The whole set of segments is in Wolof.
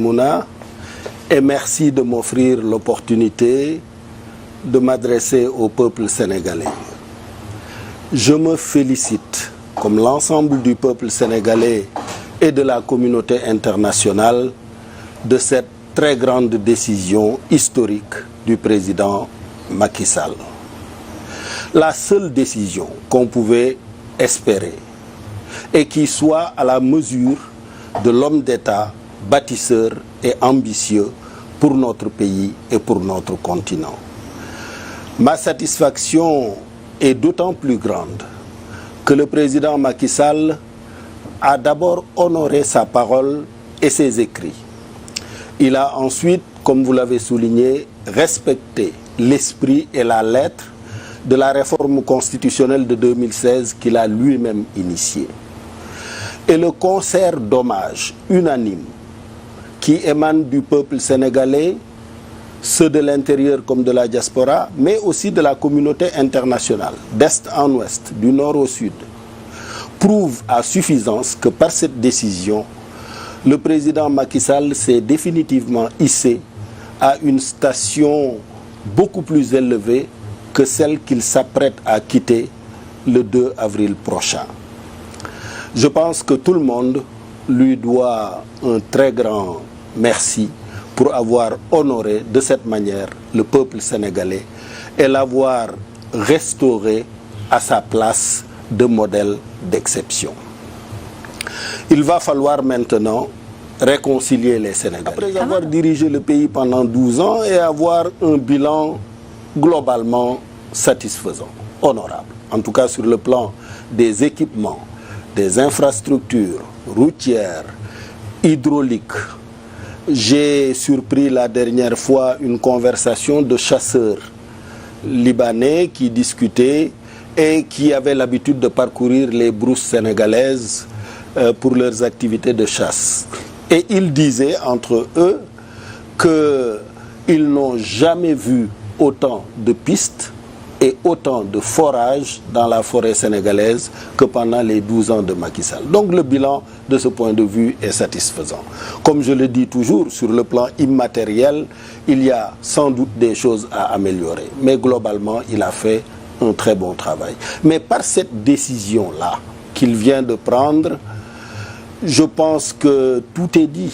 Maïmouna, et merci de m'offrir l'opportunité de m'adresser au peuple sénégalais. Je me félicite, comme l'ensemble du peuple sénégalais et de la communauté internationale, de cette très grande décision historique du président Macky Sall. La seule décision qu'on pouvait espérer et qui soit à la mesure de l'homme d'État bâtisseur et ambitieux pour notre pays et pour notre continent. Ma satisfaction est d'autant plus grande que le président Macky Sall a d'abord honoré sa parole et ses écrits. Il a ensuite, comme vous l'avez souligné, respecté l'esprit et la lettre de la réforme constitutionnelle de 2016 qu'il a lui-même initiée. Et le concert d'hommage unanime qui émane du peuple sénégalais, ceux de l'intérieur comme de la diaspora, mais aussi de la communauté internationale, d'est en ouest, du nord au sud, prouve à suffisance que par cette décision, le président Macky Sall s'est définitivement hissé à une station beaucoup plus élevée que celle qu'il s'apprête à quitter le 2 avril prochain. Je pense que tout le monde lui doit un très grand merci pour avoir honoré de cette manière le peuple sénégalais et l'avoir restauré à sa place de modèle d'exception. Il va falloir maintenant réconcilier les Sénégalais. Après avoir dirigé le pays pendant 12 ans et avoir un bilan globalement satisfaisant, honorable, en tout cas sur le plan des équipements, des infrastructures routières, hydrauliques. J'ai surpris la dernière fois une conversation de chasseurs libanais qui discutaient et qui avaient l'habitude de parcourir les brousses sénégalaises pour leurs activités de chasse. Et ils disaient entre eux qu'ils n'ont jamais vu autant de pistes et autant de forages dans la forêt sénégalaise que pendant les 12 ans de Macky Sall. Donc le bilan de ce point de vue est satisfaisant. Comme je le dis toujours, sur le plan immatériel, il y a sans doute des choses à améliorer. Mais globalement, il a fait un très bon travail. Mais par cette décision-là qu'il vient de prendre, je pense que tout est dit.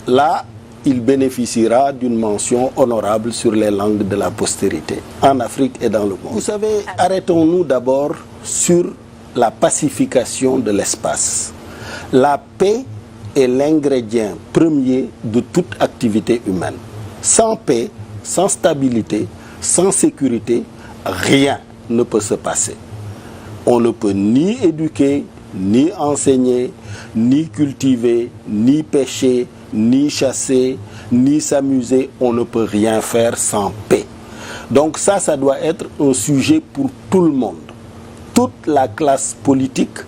Là, il bénéficiera d'une mention honorable sur les langues de la postérité, en Afrique et dans le monde. Vous savez, arrêtons-nous d'abord sur la pacification de l'espace. La paix est l'ingrédient premier de toute activité humaine. Sans paix, sans stabilité, sans sécurité, rien ne peut se passer. On ne peut ni éduquer, ni enseigner, ni cultiver, ni pêcher, ni chasser, ni s'amuser. On ne peut rien faire sans paix. Donc ça doit être un sujet pour tout le monde. Toute la classe politique,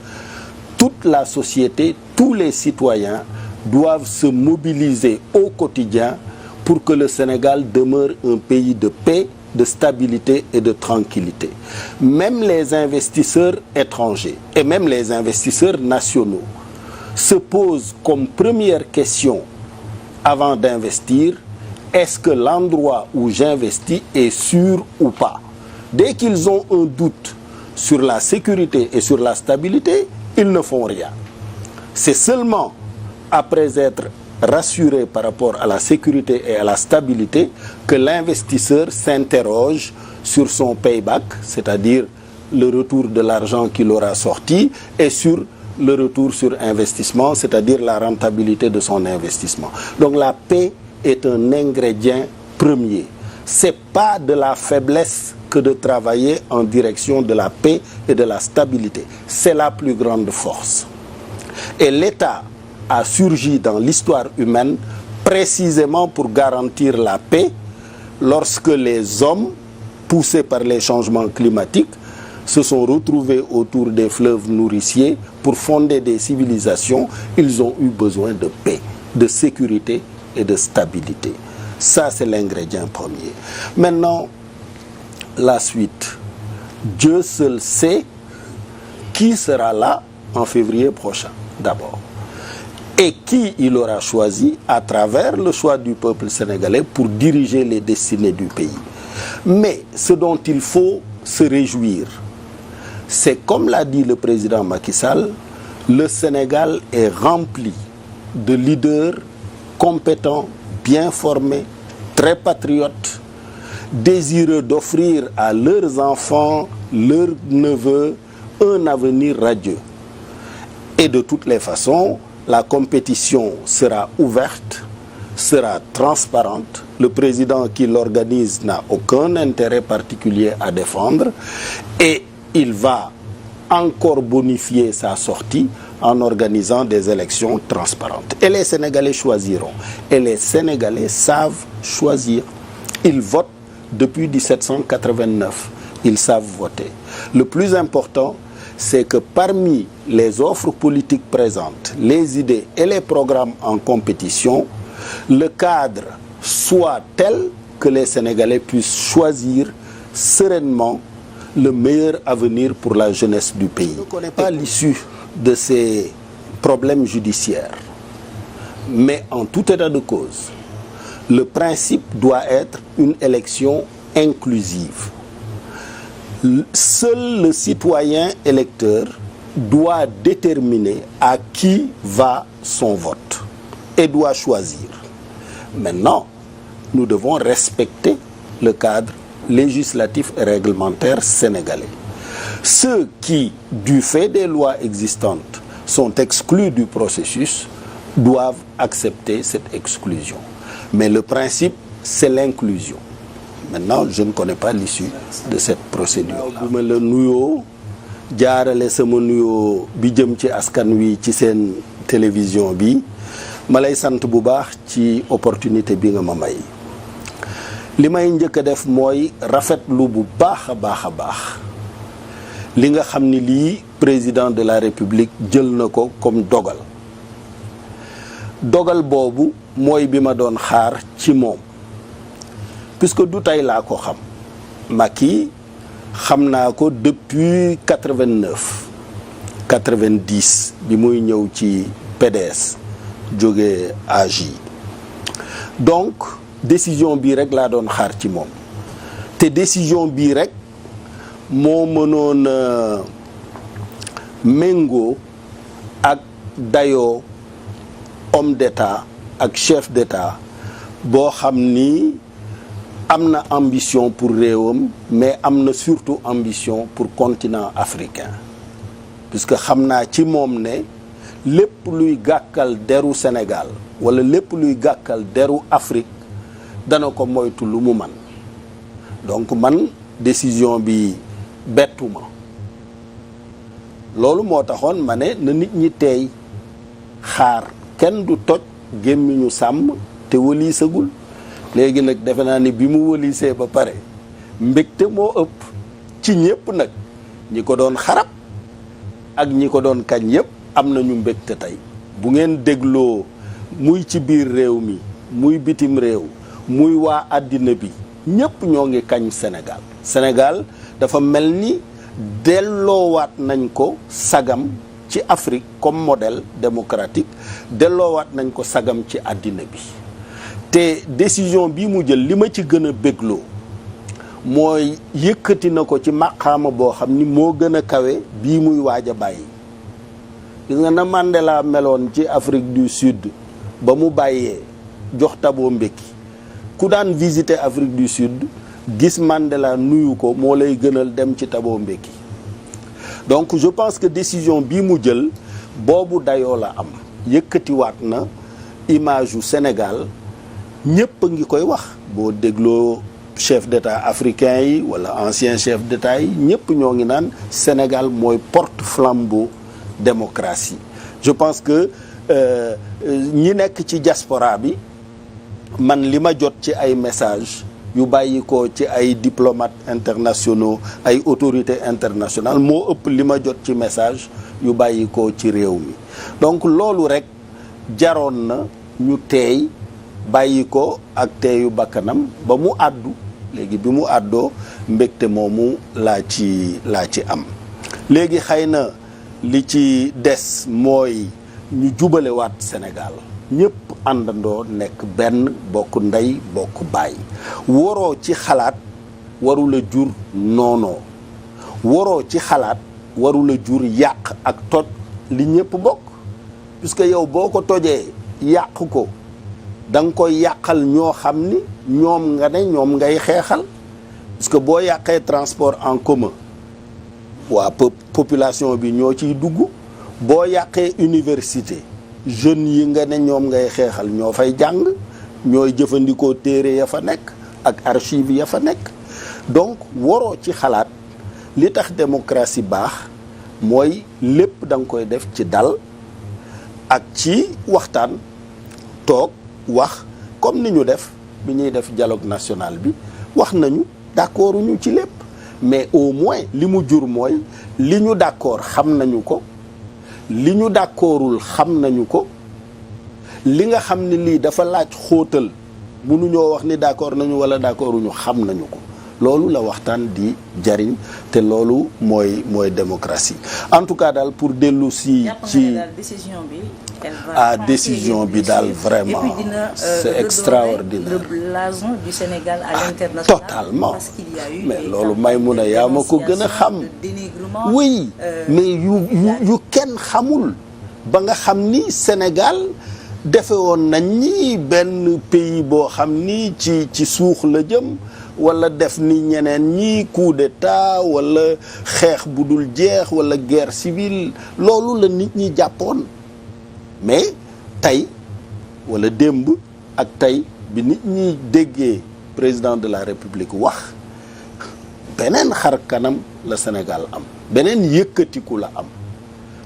toute la société, tous les citoyens doivent se mobiliser au quotidien pour que le Sénégal demeure un pays de paix, de stabilité et de tranquillité. Même les investisseurs étrangers et même les investisseurs nationaux se posent comme première question avant d'investir, est-ce que l'endroit où j'investis est sûr ou pas? Dès qu'ils ont un doute sur la sécurité et sur la stabilité, ils ne font rien. C'est seulement après être rassuré par rapport à la sécurité et à la stabilité que l'investisseur s'interroge sur son payback, c'est-à-dire le retour de l'argent qu'il aura sorti, et sur le retour sur investissement, c'est-à-dire la rentabilité de son investissement. Donc la paix est un ingrédient premier. Ce n'est pas de la faiblesse que de travailler en direction de la paix et de la stabilité. C'est la plus grande force. Et l'État a surgi dans l'histoire humaine précisément pour garantir la paix lorsque les hommes, poussés par les changements climatiques, se sont retrouvés autour des fleuves nourriciers pour fonder des civilisations. Ils ont eu besoin de paix, de sécurité et de stabilité. Ça, c'est l'ingrédient premier. Maintenant, la suite. Dieu seul sait qui sera là en février prochain, d'abord. et qui il aura choisi à travers le choix du peuple sénégalais pour diriger les destinées du pays. Mais ce dont il faut se réjouir, c'est comme l'a dit le président Macky Sall, le Sénégal est rempli de leaders compétents, bien formés, très patriotes, désireux d'offrir à leurs enfants, leurs neveux, un avenir radieux. Et de toutes les façons, la compétition sera ouverte, sera transparente. Le président qui l'organise n'a aucun intérêt particulier à défendre et il va encore bonifier sa sortie en organisant des élections transparentes. Et les Sénégalais choisiront. Et les Sénégalais savent choisir. Ils votent depuis 1789. Ils savent voter. Le plus important, c'est que parmi les offres politiques présentes, les idées et les programmes en compétition, le cadre soit tel que les Sénégalais puissent choisir sereinement le meilleur avenir pour la jeunesse du pays. Je ne connais pas l'issue de ces problèmes judiciaires, mais en tout état de cause, le principe doit être une élection inclusive. Seul le citoyen électeur doit déterminer à qui va son vote et doit choisir. Maintenant, nous devons respecter le cadre législatif et réglementaire sénégalais. Ceux qui, du fait des lois existantes, sont exclus du processus doivent accepter cette exclusion. Mais le principe, c'est l'inclusion. Maintenant, je ne connais pas l'issue de cette procédure. bu ma la nuyoo jaarale sama nuyoo bi jëm ci askan wi ci seen télévision bi ma lay sant bu baax ci opportunité bi nga ma may. li may njëkk a def mooy rafetlu bu baax a baax li nga xam ni lii président de la République jël na ko comme dogal. dogal boobu mooy bi ma doon xaar ci moom. puisque du tey laa ko xam Macky xam naa ko depuis 89 90 bi muy ñëw ci PDS jóge AJ donc décision bii rek laa doon xaar ci moom te décision bii rek moo mënoon méngoo ak dayoo homme d'État ak chef d'État boo xam ni am na ambition pour réewam mais am na surtout ambition pour continent africain puisque xam naa ci moom ne lépp luy gàkkal deru Sénégal wala lépp luy gàkkal deru Afrique dana ko moytu lu mu man donc man décision bi bettuma loolu moo taxoon ma ne na nit ñi teey xaar kenn du toj gémmiñu sàmm te wëliisagul léegi nag defe naa ni bi mu wëlisee ba pare mbégte moo ëpp ci ñépp nag ñi ko doon xarab ak ñi ko doon kañ yépp am nañu mbégte tey bu ngeen dégloo muy ci biir réew mi muy bitim réew muy waa àddina bi ñépp ñoo ngi kañ Sénégal. Sénégal dafa mel ni delloowaat nañ ko sagam ci Afrique comme modèle démocratique delloowaat nañ ko sagam ci àddina bi te décision bi mu jël li ma ci gën a bégloo mooy yëkkati na ko ci maqaama boo xam ni moo gën a kawe bii muy waaj a bàyyi. gis nga na Mandela meloon ci Afrique du Sud ba mu bàyyee jox Thabo Mbeki ku daan visiter Afrique du Sud gis Mandela nuyu ko moo lay gënal dem ci Thabo Mbeki donc je pense que décision bii mu jël boobu dayoo la am yëkkatiwaat na image yu Sénégal ñëpp a ngi koy wax boo dégloo chef d'État africain yi wala ancien chef d'État yi ñëpp ñoo ngi naan Sénégal mooy porte-flambeau démocratie. Je pense que ñi nekk ci diaspora bi man li ma jot ci ay message yu bàyyi ko ci ay diplomates internationaux ay autorités internationales moo ëpp li ma jot ci message yu bàyyi ko ci réew mi donc loolu rek jaroon na ñu teey bàyyi ko ak teeyu bakkanam ba mu àddu léegi bi mu àddoo mbégte moomu laa ci am léegi xëy na li ci des mooy ñu jubalewaat Sénégal ñëpp àndandoo nekk benn bokk ndey bokk baay. waroo ci xalaat warula jur noonoo waroo ci xalaat warula jur yàq ak toj li ñëpp bokk, puisque yow boo ko tojee yàq ko da nga koy yàqal ñoo xam ni ñoom nga ne ñoom ngay xeexal, puisque boo yàqee transport en commun waa population bi ñoo ciy dugg. boo yàqee université jeunes yi nga ne ñoom ngay xeexal ñoo fay jàng, ñooy jëfandikoo téere ya fa nekk ak archive ya fa nekk. donc waroo ci xalaat. li tax démocratie baax mooy lépp da nga koy def ci dal ak ci waxtaan, toog wax comme ni ñu def bi ñuy def dialogue national bi. wax nañu d'accord ñu ci lépp, mais au moins li mu jur mooy li ñu d'accord xam nañu ko, li ñu d'accordul xam nañu ko, li nga xam ni lii dafa laaj xóotal mënuñoo wax ni d'accord nañu wala d'accorduñu xam nañu ko. loolu la waxtaan di jariñ te loolu mooy démocratie. En tout cas daal pour dellu si ci décision bi décision bi daal vraiment c'est extraordinaire. le blason du Sénégal à l'international. Totalement. Parce qu'il y a eu mais loolu Maïmouna yaa ma ko gën a xam. oui mais yu kenn xamul ba nga xam ni Sénégal defe woon nañ ni benn pays boo xam ni ci suux la jëm, wala def ni ñeneen ñi coup d'état wala xeex bu dul jeex wala guerre civile. loolu la nit ñi jàppoon, mais tey wala démb ak tey bi nit ñi déggee président de la République wax, beneen xar kanam la Sénégal am, beneen yëkkatiku la am.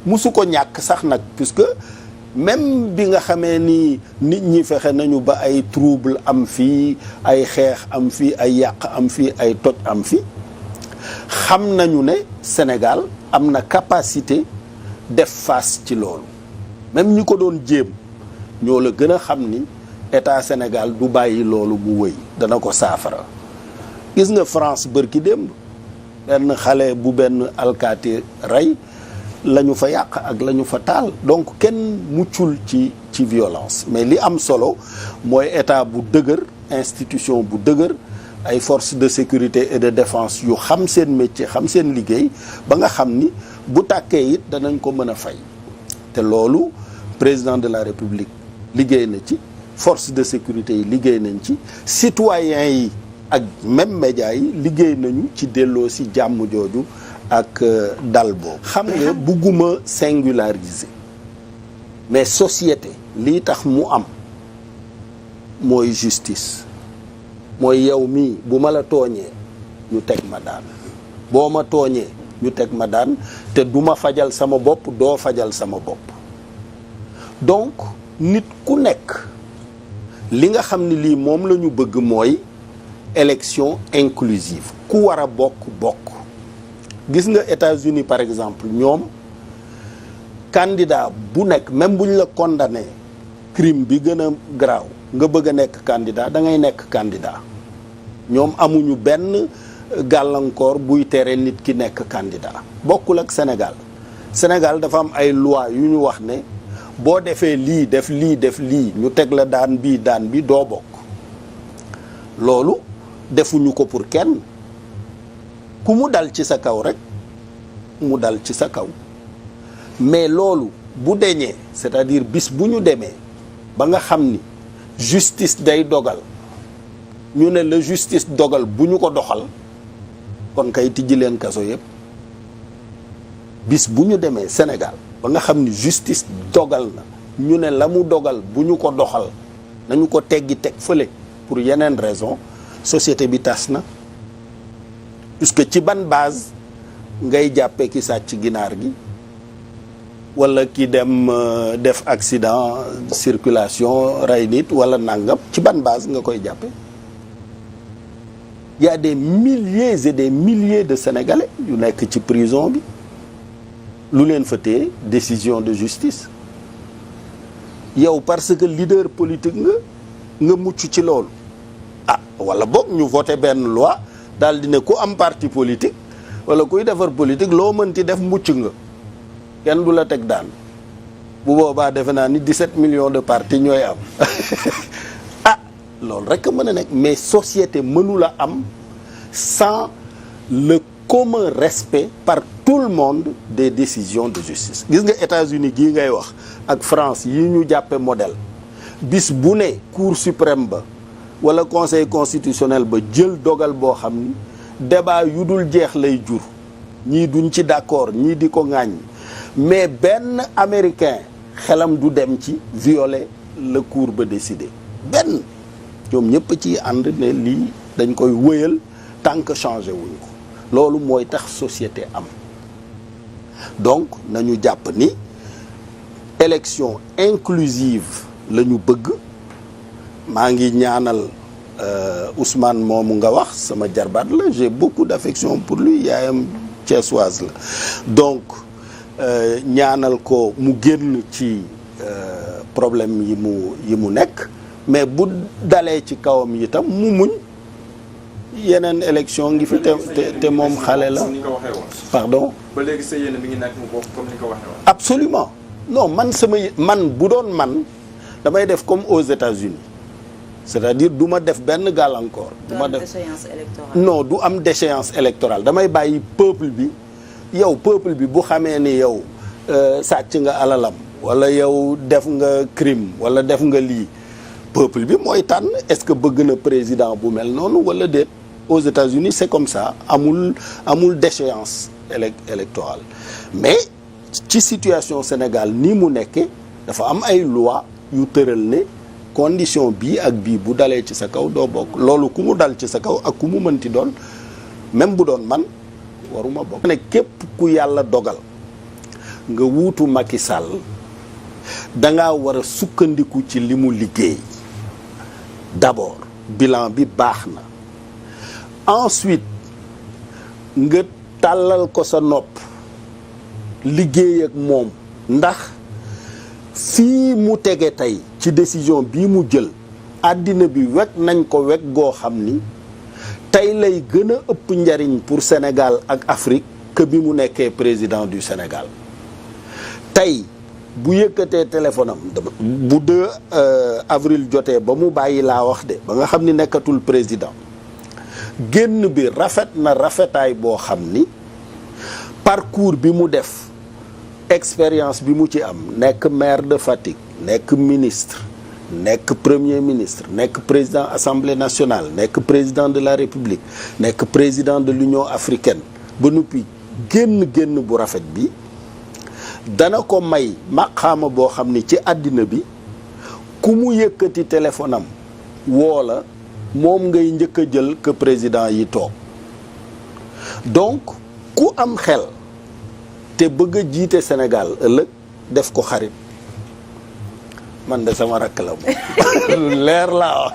musu ko ñàkk sax nag, puisque même bi nga xamee ni nit ñi fexe nañu ba ay trouble am fii, ay xeex am fii, ay yàq am fii, ay toj am fii, xam nañu ne Sénégal am na capacité def face ci loolu. même ñi ko doon jéem ñoo la gën a xam ni état Sénégal du bàyyi loolu mu wëy, dana ko saafara. gis nga France bërki démb benn xale bu benn alkaati rey la ñu fa yàq ak la ñu fa taal. donc kenn muccul ci violence, mais li am solo mooy état bu dëgër, institution bu dëgër, ay forces de sécurité et de défense yu xam seen métier, xam seen liggéey, ba nga xam ni bu tàkkee it danañ ko mën a fay. te loolu président de la République liggéey na ci, forces de sécurité yi liggéey nañ ci, citoyens yi ak même médias yi liggéey nañu ci delloo si jàmm jooju ak dal boobu. xam nga bugguma singulariser, mais société lii tax mu am mooy justice. mooy yow mii bu ma la tooñee ñu teg ma daan, boo ma tooñee ñu teg ma daan, te du ma fajal sama bopp, doo fajal sama bopp. donc nit ku nekk li nga xam ni lii moom la ñu bëgg mooy élection inclusive, ku war a bokk. gis nga États-Unis par exemple, ñoom candidat bu nekk même buñ la condamné crime bi gën a garaaw nga bëgg a nekk candidat da ngay nekk candidat. ñoom amuñu benn gàllankoor buy tere nit ki nekk candidat. bokkul ak Sénégal. Sénégal dafa am ay loi yu ñu wax ne boo defee lii def lii ñu teg la daan bi doo bokk. loolu defuñu ko pour kenn. ku mu dal ci sa kaw rek mu dal ci sa kaw, mais loolu bu deñee, c'est-à-dire bis bu ñu demee ba nga xam ni justice day dogal, ñu ne la justice dogal bu ñu ko doxal, kon kay tijji leen kaso yëpp. bis bu ñu demee Sénégal ba nga xam ni justice dogal na, ñu ne la mu dogal bu ñu ko doxal, nañu ko teggi teg fële pour yeneen raison, société bi tas na. puisque ci ban base ngay jàppee ki sàcc ginaar gi wala ki dem def accident circulation rey nit wala nangam, ci ban base nga koy jàppee? Il y a des milliers et des milliers de Sénégalais yu nekk ci prison bi, lu leen fa téye décision de justice. yow parce que leader politique nga mucc ci loolu, wala boog ñu voté benn loi daal di ne ku am parti politique wala kuy defar politique loo mënti def mucc nga, kenn du la teg daan. bu boobaa defe naa ni 17 millions de partis ñooy am ah loolu rek a mën a nekk mais société mënula am sans le commun respect par tout le monde des décisions de justice. Gis nga États-Unis gii ngay wax ak France yi ñu jàppe modèle bis bu ne Cour suprême ba wala Conseil constitutionnel ba jël dogal boo xam ni débat yu dul jeex lay jur ñii duñ ci d'accord ñii di ko ŋàññ mais benn américain xelam du dem ci violer la cour ba décider benn ñoom ñëpp ci ànd ne lii dañ koy wëyal tant que changé wuñ ko loolu mooy tax société am donc nañu jàpp ni élection inclusive la ñu bëgg maa ngi ñaanal Ousmane moomu nga wax sama jarbaat la j'ai beaucoup d'affection pour lui yaayam thiessoise la donc ñaanal ko mu génn ci problème yi mu nekk mais bu dalee ci kawam itam mu muñ yeneen élection ngi fi te moom xale la pardon ba léegi sa yéene mi ngi nekk mu bokk comme ni nga ko waxee woon. absolument non man bu doon man damay def comme aux États-Unis c'est-à-dire du ma def benn gàllankoor. du ma def déchéance électorale. non du am déchéance électorale damay bàyyi peuple bi bu xamee ni yow sàcc nga alalam wala yow def nga crime wala def nga lii peuple bi mooy tànn est-ce que bëgg na président bu mel noonu wala déet. Aux États-Unis c'est comme ça amul déchéance électorale mais ci situation Sénégal nii mu nekkee dafa am ay loi yu tëral ne condition bii ak bii bu dalee ci sa kaw doo bokk loolu ku mu dal ci sa kaw ak ku mu mënti doon même bu doon man waruma bokk. ne képp ku yàlla dogal nga wuutu Macky Sall dangaa war a sukkandiku ci li mu liggéey d'abord bilan bi baax na ensuite nga tàllal ko sa nopp liggéey ak moom ndax fii mu tege tey ci décision bii mu jël àddina bi wekk nañ ko wekk goo xam ni tey lay gën a ëpp njariñ pour Sénégal ak Afrique que bi mu nekkee président du Sénégal tey bu yëkkatee téléphone am bu 2 avril jotee ba mu bàyyi laa wax de ba nga xam ni nekkatul président génn bi rafet na rafetaay boo xam ni parcours bi mu def expérience bi mu ci am nekk maire de Fatick nekk ministre nekk premier ministre nekk président assemblée nationale nekk président de la république nekk président de l'union africaine ba noppi génn bu rafet bi dana ko may maqaama boo xam ni ci àddina bi ku mu yëkkati téléphone am woo la moom ngay njëkk a jël que président yi toog donc ku am xel te bëgg a jiite Sénégal ëllëg def ko xarit man de sama rakk la moom lu leer laa wax